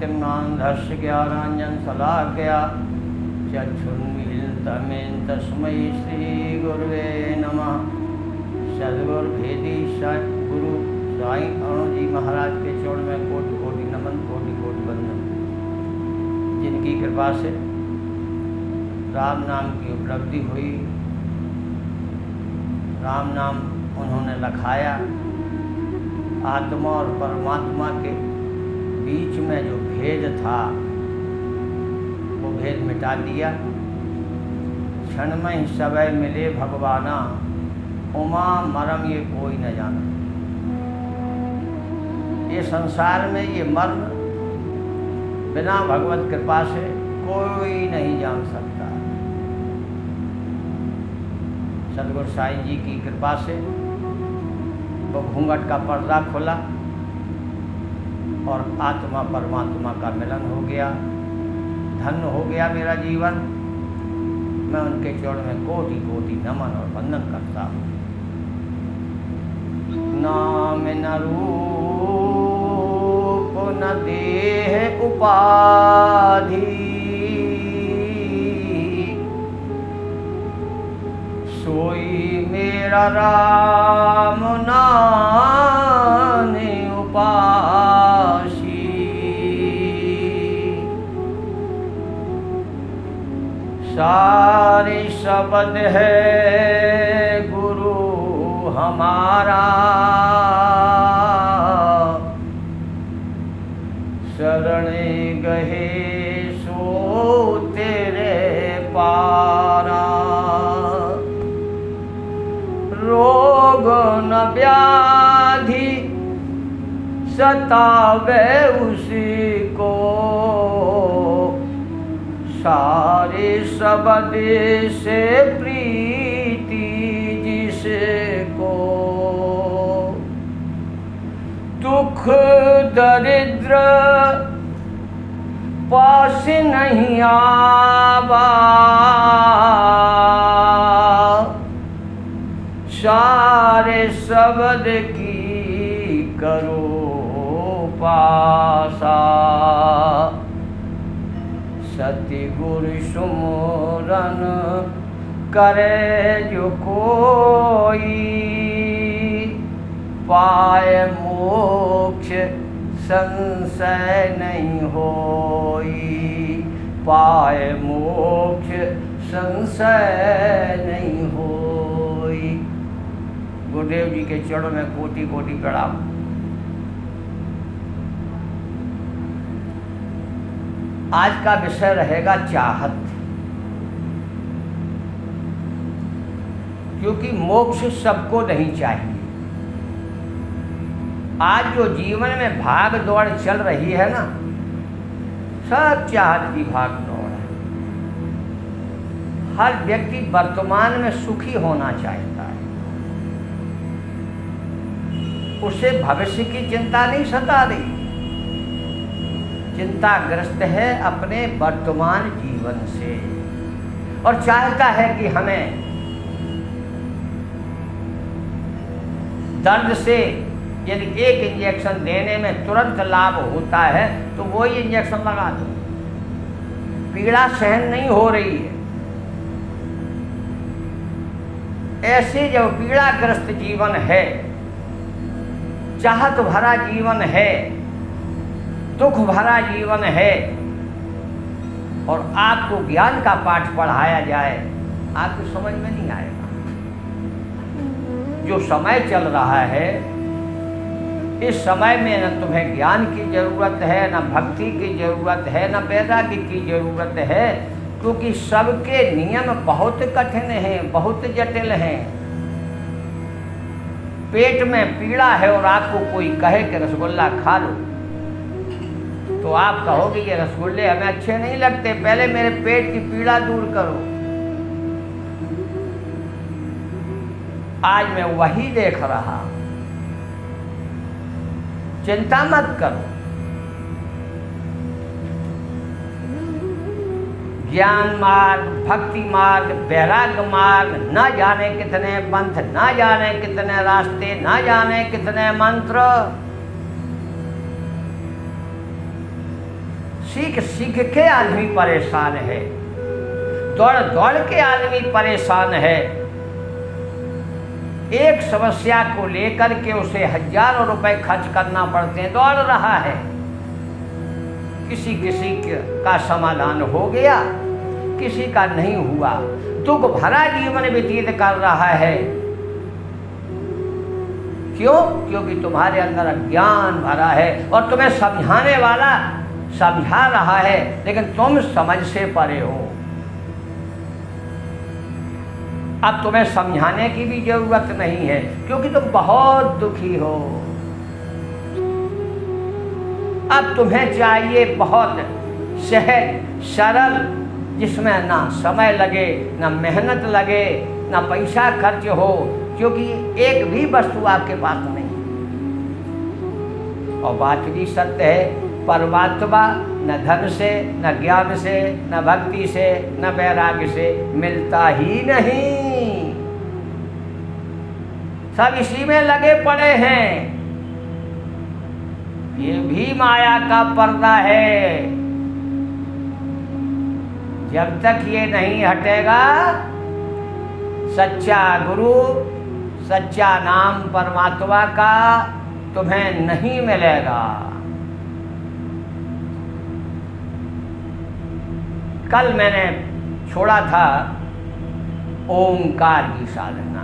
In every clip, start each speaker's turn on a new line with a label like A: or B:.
A: ज्ञानतिम्नान्धस्य ज्ञानाञ्जनशलाकया चक्षुन्मीलितं तस्मै श्रीगुरुवे नमः। सद्गुरुभेदी गुरु साईं अरुण जी महाराज के चरण में कोटि कोटि नमन, कोटि कोटि वंदन। जिनकी कृपा से राम नाम की उपलब्धि हुई, राम नाम उन्होंने लखाया, आत्मा और परमात्मा के बीच में जो भेद था वो भेद मिटा दिया। क्षण में ही सबय मिले भगवाना, उमा मरम ये कोई न जाना। ये संसार में ये मर्म बिना भगवत कृपा से कोई नहीं जान सकता। सद्गुरु साईं जी की कृपा से वो घूंघट का पर्दा खुला और आत्मा परमात्मा का मिलन हो गया। धन्य हो गया मेरा जीवन। मैं उनके चरण में कोटि कोटि नमन और वंदन करता हूँ। नाम न रूप न देह उपाधि, सोई मेरा राम नाम उपासी। सारे शब्द है गुरु हमारा, शरणे गहे सो तेरे पारा। रोग न व्याधि सतावे उसी को, सारे शब्द से प्रीति जिसको। दुख दरिद्र पास नहीं आवा, सारे शब्द की करो पासा। सतगुरु सुमरन करे जो कोई, पाए मोक्ष संशय नहीं होई। पाए मोक्ष संशय नहीं होई। गुरुदेव जी के चरणों में कोटि कोटि प्रणाम। आज का विषय रहेगा चाहत, क्योंकि मोक्ष सबको नहीं चाहिए। आज जो जीवन में भाग दौड़ चल रही है ना, सब चाहत की भाग दौड़ है। हर व्यक्ति वर्तमान में सुखी होना चाहता है, उसे भविष्य की चिंता नहीं सता रही। चिंताग्रस्त है अपने वर्तमान जीवन से और चाहता है कि हमें दर्द से यदि एक इंजेक्शन देने में तुरंत लाभ होता है तो वो ही इंजेक्शन लगा दो। पीड़ा सहन नहीं हो रही है, ऐसे जब पीड़ाग्रस्त जीवन है, चाहत भरा जीवन है, दुख भरा जीवन है, और आपको ज्ञान का पाठ पढ़ाया जाए, आपको समझ में नहीं आएगा। जो समय चल रहा है, इस समय में न तुम्हें ज्ञान की जरूरत है, न भक्ति की जरूरत है, न वैराग्य की जरूरत है, क्योंकि सबके नियम बहुत कठिन हैं, बहुत जटिल हैं। पेट में पीड़ा है और आपको कोई कहे कि रसगुल्ला खा लो, तो आप कहोगे ये रसगुल्ले हमें अच्छे नहीं लगते, पहले मेरे पेट की पीड़ा दूर करो। आज मैं वही देख रहा। चिंता मत करो, ज्ञान मार्ग, भक्ति मार्ग, वैराग्य मार्ग, न जाने कितने पंथ, न जाने कितने रास्ते, न जाने कितने मंत्र। सीख सीख के आदमी परेशान है, दौड़ दौड़ के आदमी परेशान है। एक समस्या को लेकर के उसे हजारों रुपए खर्च करना पड़ते हैं, दौड़ रहा है। किसी किसी का समाधान हो गया, किसी का नहीं हुआ, दुख भरा जीवन व्यतीत कर रहा है। क्यों? क्योंकि तुम्हारे अंदर अज्ञान भरा है और तुम्हें समझाने वाला समझा रहा है, लेकिन तुम समझ से परे हो। अब तुम्हें समझाने की भी जरूरत नहीं है, क्योंकि तुम बहुत दुखी हो। अब तुम्हें चाहिए बहुत सहज सरल, जिसमें ना समय लगे, ना मेहनत लगे, ना पैसा खर्च हो, क्योंकि एक भी वस्तु आपके पास नहीं। और बात भी सत्य है, परमात्मा न धन से, न ज्ञान से, न भक्ति से, न वैराग्य से मिलता ही नहीं। सब इसी में लगे पड़े हैं। ये भी माया का पर्दा है। जब तक ये नहीं हटेगा, सच्चा गुरु, सच्चा नाम परमात्मा का तुम्हें नहीं मिलेगा। कल मैंने छोड़ा था ओंकार की साधना,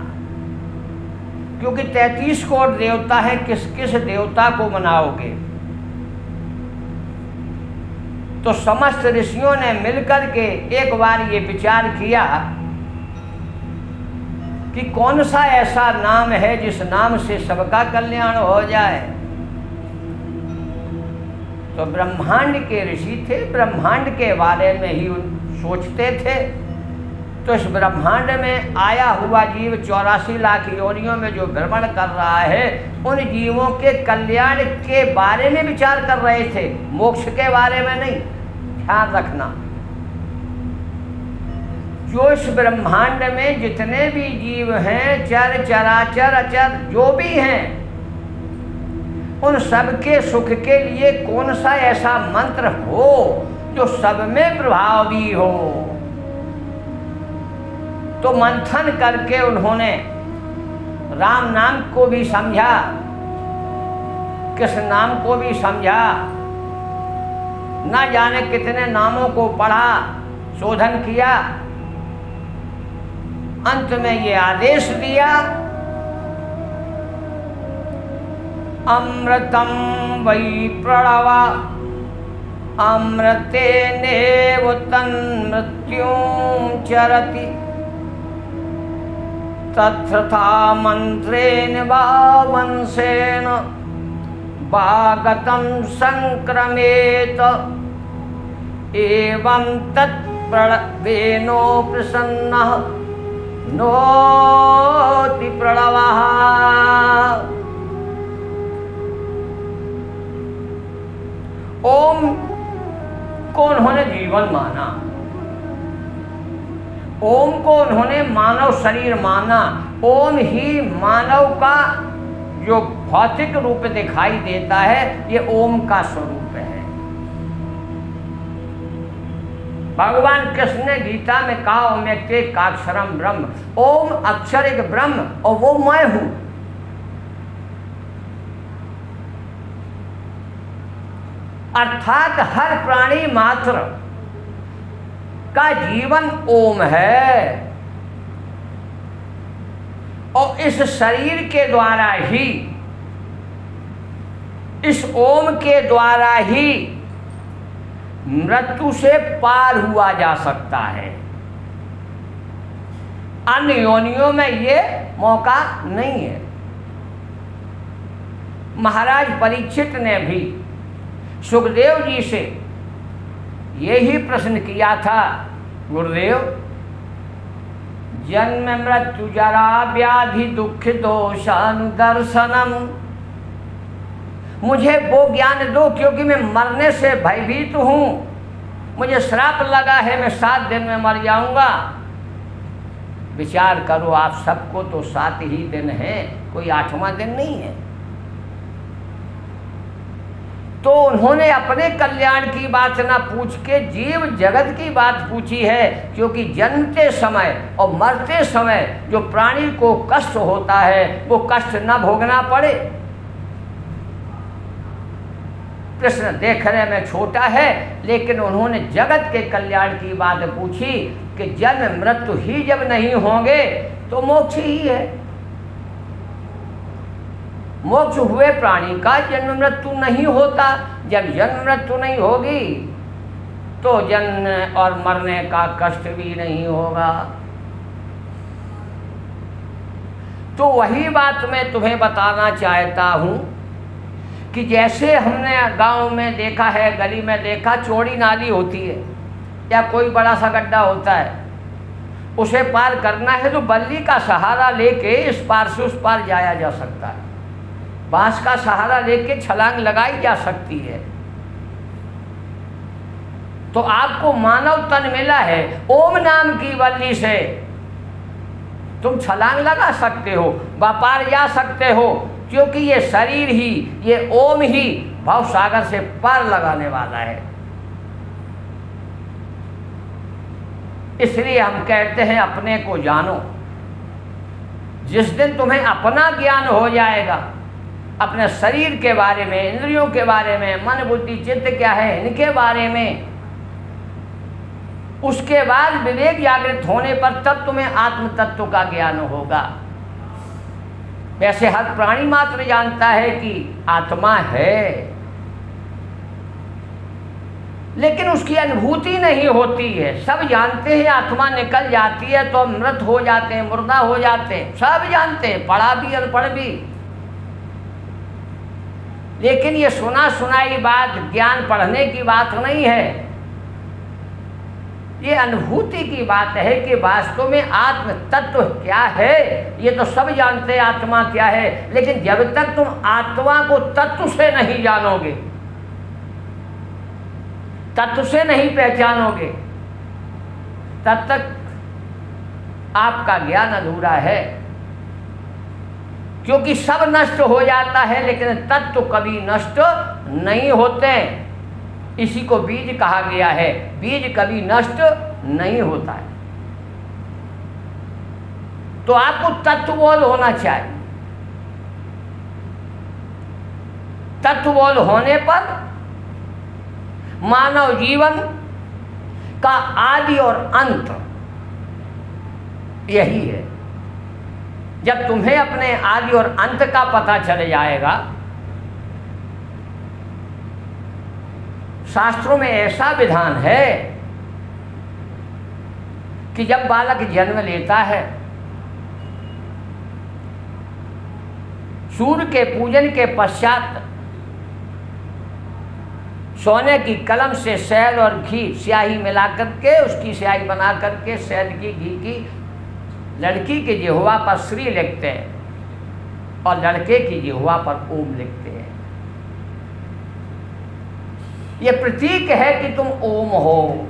A: क्योंकि 33 करोड़ देवता है, किस किस देवता को मनाओगे? तो समस्त ऋषियों ने मिलकर के एक बार ये विचार किया कि कौन सा ऐसा नाम है जिस नाम से सबका कल्याण हो जाए। तो ब्रह्मांड के ऋषि थे, ब्रह्मांड के बारे में ही सोचते थे। तो इस ब्रह्मांड में आया हुआ जीव 84 लाख योनियों में जो भ्रमण कर रहा है, उन जीवों के कल्याण के बारे में विचार कर रहे थे, मोक्ष के बारे में नहीं। ध्यान रखना, जो इस ब्रह्मांड में जितने भी जीव हैं, चर चराचर अचर जो भी हैं, उन सबके सुख के लिए कौन सा ऐसा मंत्र हो जो सब में प्रभावी हो। तो मंथन करके उन्होंने राम नाम को भी समझा, कृष्ण नाम को भी समझा, न जाने कितने नामों को पढ़ा, शोधन किया। अंत में ये आदेश दिया, अमृतम वै प्रणव अमृतेनेव तन्मृत्युं चरति तथा मंत्रेण वा वंशेन वागतं संक्रमेत एवं तत्प्रणवेनो प्रसन्नः नोति प्रणवः। ओम को उन्होंने जीवन माना, ओम को उन्होंने मानव शरीर माना। ओम ही मानव का जो भौतिक रूप दिखाई देता है, ये ओम का स्वरूप है। भगवान कृष्ण ने गीता में कहा, ओमेते काक्षरम ब्रह्म, ओम अक्षर एक ब्रह्म और वो मैं हूं। अर्थात हर प्राणी मात्र का जीवन ओम है, और इस शरीर के द्वारा ही, इस ओम के द्वारा ही मृत्यु से पार हुआ जा सकता है। अन्य योनियों में ये मौका नहीं है। महाराज परीक्षित ने भी सुखदेव जी से यही प्रश्न किया था, गुरुदेव, जन्म मृत्यु जरा व्याधि दुख दोषानुदर्शनम, मुझे वो ज्ञान दो, क्योंकि मैं मरने से भयभीत हूँ। मुझे श्राप लगा है, मैं 7 दिन में मर जाऊंगा। विचार करो, आप सबको तो 7 ही दिन है, कोई 8वां दिन नहीं है। तो उन्होंने अपने कल्याण की बात ना पूछ के जीव जगत की बात पूछी है, क्योंकि जन्मते समय और मरते समय जो प्राणी को कष्ट होता है वो कष्ट न भोगना पड़े। प्रश्न देखने में छोटा है, लेकिन उन्होंने जगत के कल्याण की बात पूछी कि जन्म मृत्यु ही जब नहीं होंगे तो मोक्ष ही है। मोक्ष हुए प्राणी का जन्म मृत्यु नहीं होता। जब जन्म मृत्यु नहीं होगी तो जन्म और मरने का कष्ट भी नहीं होगा। तो वही बात मैं तुम्हें बताना चाहता हूँ कि जैसे हमने गांव में देखा है, गली में देखा, चौड़ी नाली होती है या कोई बड़ा सा गड्ढा होता है, उसे पार करना है तो बल्ली का सहारा लेके इस पार से उस पार जाया जा सकता है। बांस का सहारा लेके छलांग लगाई जा सकती है। तो आपको मानव तन मिला है, ओम नाम की बल्ली से तुम छलांग लगा सकते हो, पार जा सकते हो, क्योंकि ये शरीर ही, ये ओम ही भव सागर से पार लगाने वाला है। इसलिए हम कहते हैं अपने को जानो। जिस दिन तुम्हें अपना ज्ञान हो जाएगा, अपने शरीर के बारे में, इंद्रियों के बारे में, मन बुद्धि चित्त क्या है इनके बारे में, उसके बाद विवेक जागृत होने पर तब तुम्हें आत्म तत्व का ज्ञान होगा। वैसे हर प्राणी मात्र जानता है कि आत्मा है, लेकिन उसकी अनुभूति नहीं होती है। सब जानते हैं आत्मा निकल जाती है तो मृत हो जाते हैं, मुर्दा हो जाते हैं, सब जानते हैं, पढ़ा भी अनपढ़ भी। लेकिन ये सुना सुनाई बात ज्ञान पढ़ने की बात नहीं है, ये अनुभूति की बात है कि वास्तव में आत्म तत्व क्या है। ये तो सब जानते हैं आत्मा क्या है, लेकिन जब तक तुम आत्मा को तत्व से नहीं जानोगे, तत्व से नहीं पहचानोगे, तब तक आपका ज्ञान अधूरा है। क्योंकि सब नष्ट हो जाता है लेकिन तत्व कभी नष्ट नहीं होते। इसी को बीज कहा गया है, बीज कभी नष्ट नहीं होता है। तो आपको तत्वबोध होना चाहिए। तत्वबोध होने पर मानव जीवन का आदि और अंत यही है। जब तुम्हें अपने आदि और अंत का पता चल जाएगा, शास्त्रों में ऐसा विधान है कि जब बालक जन्म लेता है, सूर्य के पूजन के पश्चात सोने की कलम से शहद और घी स्याही मिला करके, उसकी स्याही बना करके शहद की घी की लड़की के जिह्वा पर श्री लिखते हैं और लड़के की जिह्वा पर ओम लिखते हैं। ये प्रतीक है कि तुम ओम हो।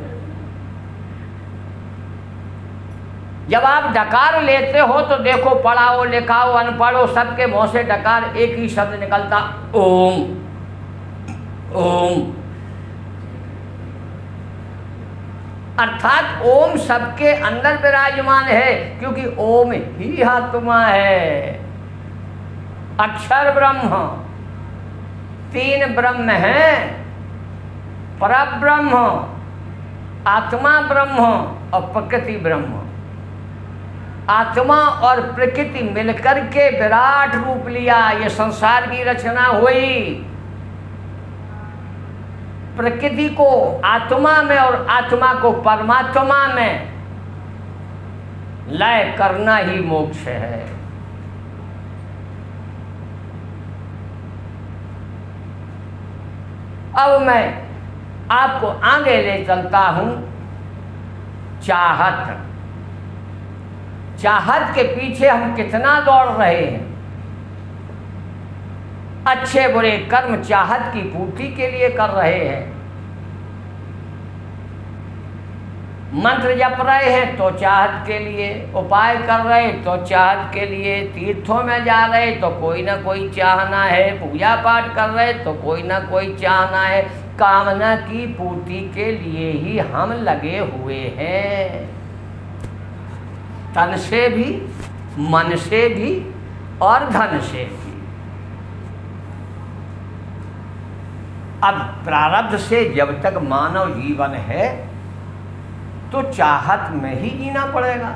A: जब आप डकार लेते हो तो देखो, पढ़ाओ लिखाओ अनपढ़ो सबके मुंह से डकार एक ही शब्द निकलता, ओम ओम। अर्थात ओम सबके अंदर विराजमान है, क्योंकि ओम ही आत्मा है। अक्षर ब्रह्म, तीन ब्रह्म हैं, परब्रह्म, आत्मा ब्रह्म और प्रकृति ब्रह्म। आत्मा और प्रकृति मिलकर के विराट रूप लिया, ये संसार की रचना हुई। प्रकृति को आत्मा में और आत्मा को परमात्मा में लय करना ही मोक्ष है। अब मैं आपको आगे ले चलता हूं। चाहत, चाहत के पीछे हम कितना दौड़ रहे हैं। अच्छे बुरे कर्म चाहत की पूर्ति के लिए कर रहे हैं। मंत्र जप रहे हैं तो चाहत के लिए, उपाय कर रहे तो चाहत के लिए, तीर्थों में जा रहे तो कोई ना कोई चाहना है, पूजा पाठ कर रहे तो कोई ना कोई चाहना है। कामना की पूर्ति के लिए ही हम लगे हुए हैं, तन से भी, मन से भी और धन से भी। अब प्रारब्ध से जब तक मानव जीवन है तो चाहत में ही जीना पड़ेगा।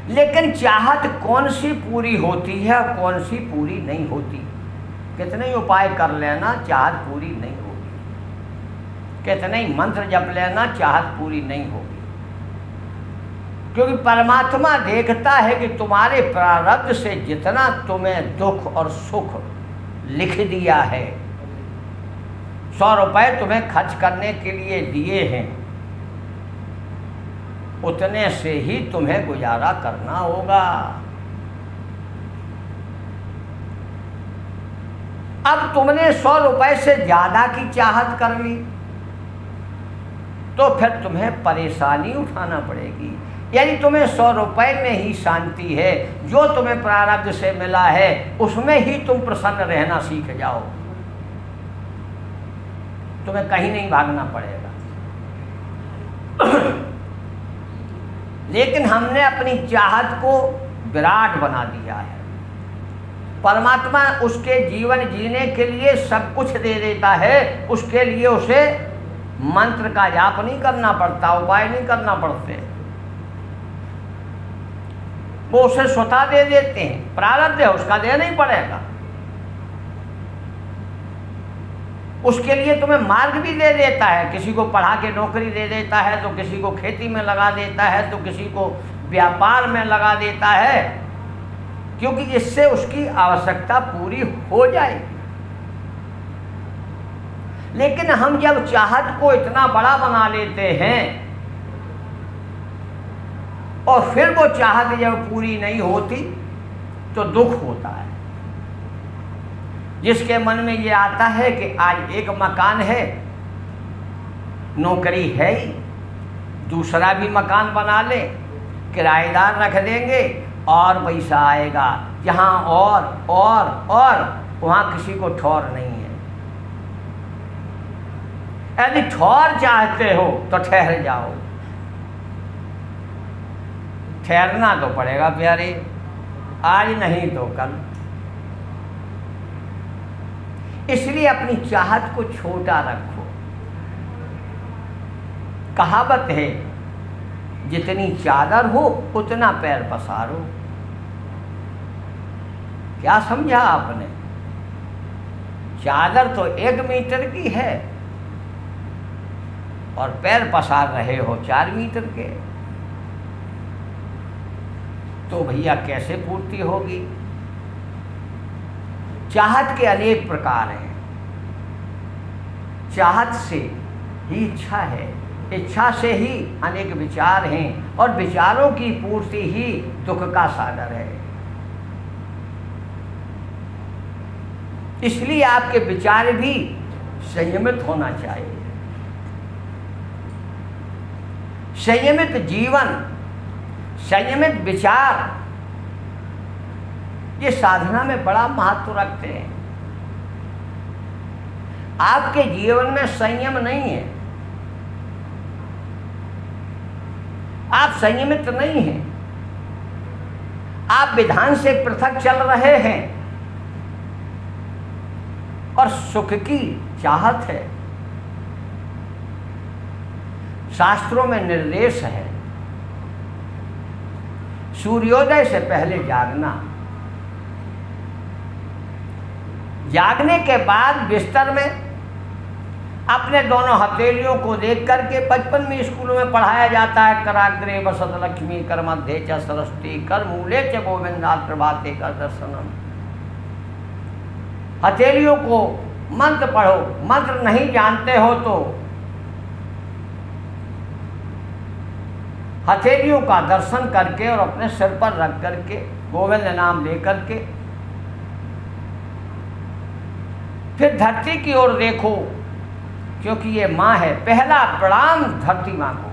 A: लेकिन चाहत कौन सी पूरी होती है और कौन सी पूरी नहीं होती। कितने ही उपाय कर लेना चाहत पूरी नहीं होगी, कितने ही मंत्र जप लेना चाहत पूरी नहीं होगी। क्योंकि परमात्मा देखता है कि तुम्हारे प्रारब्ध से जितना तुम्हें दुख और सुख लिख दिया है, 100 रुपये तुम्हें खर्च करने के लिए दिए हैं, उतने से ही तुम्हें गुजारा करना होगा। अब तुमने 100 रुपये से ज़्यादा की चाहत कर ली तो फिर तुम्हें परेशानी उठाना पड़ेगी। यानी तुम्हें 100 रुपये में ही शांति है, जो तुम्हें प्रारब्ध से मिला है उसमें ही तुम प्रसन्न रहना सीख जाओ, तुम्हें कहीं नहीं भागना पड़ेगा। लेकिन हमने अपनी चाहत को विराट बना दिया है। परमात्मा उसके जीवन जीने के लिए सब कुछ दे देता है, उसके लिए उसे मंत्र का जाप नहीं करना पड़ता, उपाय नहीं करना पड़ते, वो उसे स्वतः दे देते हैं। प्रारब्ध है उसका देना ही पड़ेगा। उसके लिए तुम्हें मार्ग भी दे देता है, किसी को पढ़ा के नौकरी दे देता है, तो किसी को खेती में लगा देता है, तो किसी को व्यापार में लगा देता है, क्योंकि इससे उसकी आवश्यकता पूरी हो जाएगी। लेकिन हम जब चाहत को इतना बड़ा बना लेते हैं और फिर वो चाहत जब पूरी नहीं होती तो दुख होता है। जिसके मन में ये आता है कि आज एक मकान है, नौकरी है ही, दूसरा भी मकान बना ले, किराएदार रख देंगे और पैसा आएगा, जहाँ और वहाँ किसी को ठौर नहीं है। यदि ठौर चाहते हो तो ठहर जाओ, ठहरना तो पड़ेगा प्यारे, आज नहीं तो कल। इसलिए अपनी चाहत को छोटा रखो। कहावत है, जितनी चादर हो उतना पैर पसारो। क्या समझा आपने? चादर तो 1 मीटर की है और पैर पसार रहे हो 4 मीटर के, तो भैया कैसे पूर्ति होगी? चाहत के अनेक प्रकार हैं। चाहत से ही इच्छा है, इच्छा से ही अनेक विचार हैं और विचारों की पूर्ति ही दुख का सागर है। इसलिए आपके विचार भी संयमित होना चाहिए। संयमित जीवन, संयमित विचार ये साधना में बड़ा महत्व रखते हैं। आपके जीवन में संयम नहीं है, आप संयमित नहीं हैं, आप विधान से पृथक चल रहे हैं और सुख की चाहत है। शास्त्रों में निर्देश है, सूर्योदय से पहले जागना, जागने के बाद बिस्तर में अपने दोनों हथेलियों को देख करके, बचपन में स्कूलों में पढ़ाया जाता है, कराग्रे वसत लक्ष्मी कर मध्य च सरस्वती कर मूले च गोविंदात् प्रभाते कर दर्शनम। हथेलियों को मंत्र पढ़ो, मंत्र नहीं जानते हो तो हथेलियों का दर्शन करके और अपने सिर पर रख करके गोविंद नाम लेकर के फिर धरती की ओर देखो, क्योंकि ये माँ है। पहला प्रणाम धरती माँ को।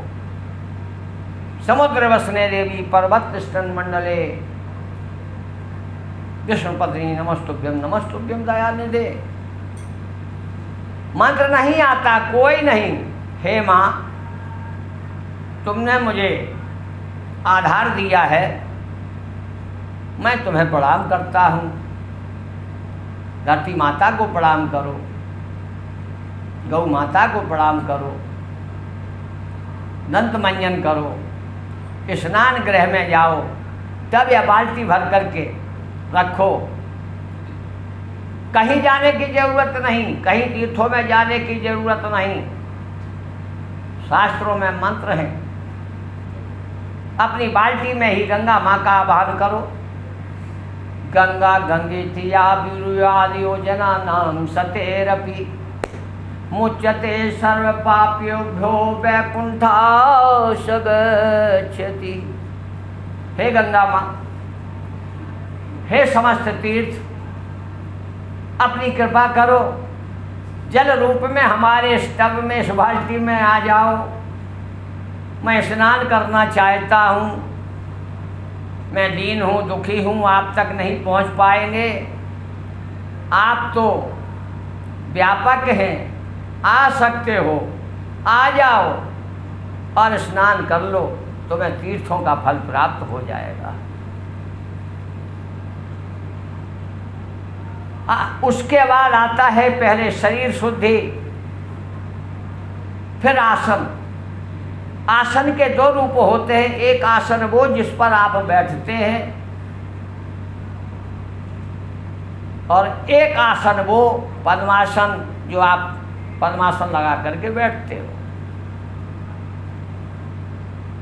A: समुद्र वसने देवी पर्वत स्तन मंडले विष्णुपत्नी नमस्तुभ्यम नमस्तुभ्यम दयानिधे। मंत्र नहीं आता कोई नहीं। हे माँ, तुमने मुझे आधार दिया है, मैं तुम्हें प्रणाम करता हूँ। धरती माता को प्रणाम करो, गौ माता को प्रणाम करो, दंत मंजन करो, स्नान गृह में जाओ, तब यह बाल्टी भर करके रखो। कहीं जाने की जरूरत नहीं, कहीं तीर्थों में जाने की जरूरत नहीं। शास्त्रों में मंत्र हैं। अपनी बाल्टी में ही गंगा माँ का आवाहन करो। गंगा गंगेतिया विरुयादियोजना नाम सतेरपि मुच्यते सर्व पाप्योभ्यो वैकुंठाश गच्छति। हे गंगा माँ, हे समस्त तीर्थ, अपनी कृपा करो, जल रूप में हमारे इस टब में, इस बाल्टी में आ जाओ। मैं स्नान करना चाहता हूँ। मैं दीन हूँ, दुखी हूँ, आप तक नहीं पहुँच पाएंगे। आप तो व्यापक हैं, आ सकते हो, आ जाओ और स्नान कर लो, तुम्हें तीर्थों का फल प्राप्त हो जाएगा। उसके बाद आता है पहले शरीर शुद्धि, फिर आसन। आसन के दो रूप होते हैं। एक आसन वो जिस पर आप बैठते हैं, और एक आसन वो पद्मासन जो आप पद्मासन लगा करके बैठते हो।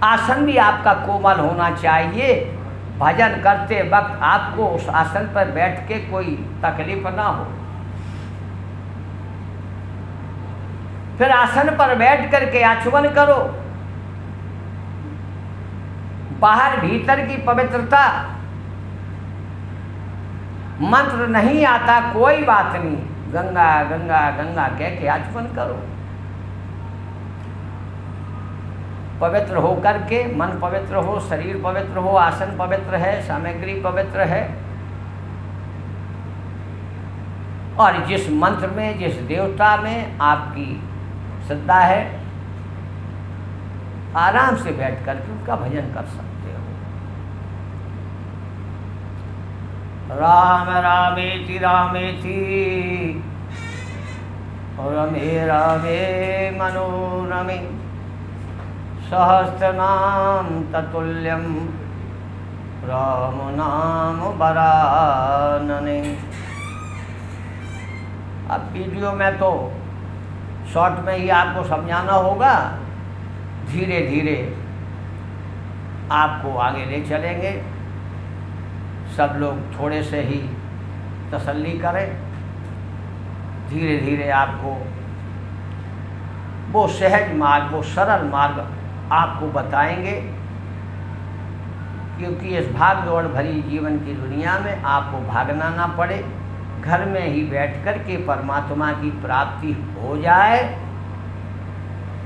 A: आसन भी आपका कोमल होना चाहिए। भजन करते वक्त आपको उस आसन पर बैठ के कोई तकलीफ ना हो। फिर आसन पर बैठ करके आचमन करो। बाहर भीतर की पवित्रता। मंत्र नहीं आता कोई बात नहीं, गंगा गंगा गंगा कह के आचमन करो। पवित्र हो करके, मन पवित्र हो, शरीर पवित्र हो, आसन पवित्र है, सामग्री पवित्र है। और जिस मंत्र में, जिस देवता में आपकी श्रद्धा है, आराम से बैठ करके उनका भजन कर सकते हो। राम रामेति रामेति रमे रामे मनोरमे सहस्रनाम ततुल्यम राम नाम वरानने। अब वीडियो में तो शॉर्ट में ही आपको समझाना होगा, धीरे धीरे आपको आगे ले चलेंगे। सब लोग थोड़े से ही तसल्ली करें, धीरे धीरे आपको वो सहज मार्ग, वो सरल मार्ग आपको बताएंगे। क्योंकि इस भाग दौड़ भरी जीवन की दुनिया में आपको भागना ना पड़े, घर में ही बैठ कर के परमात्मा की प्राप्ति हो जाए,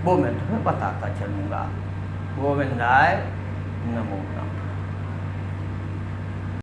A: वो मैं तुम्हें बताता चलूँगा। गोविंदाय नमो नमः।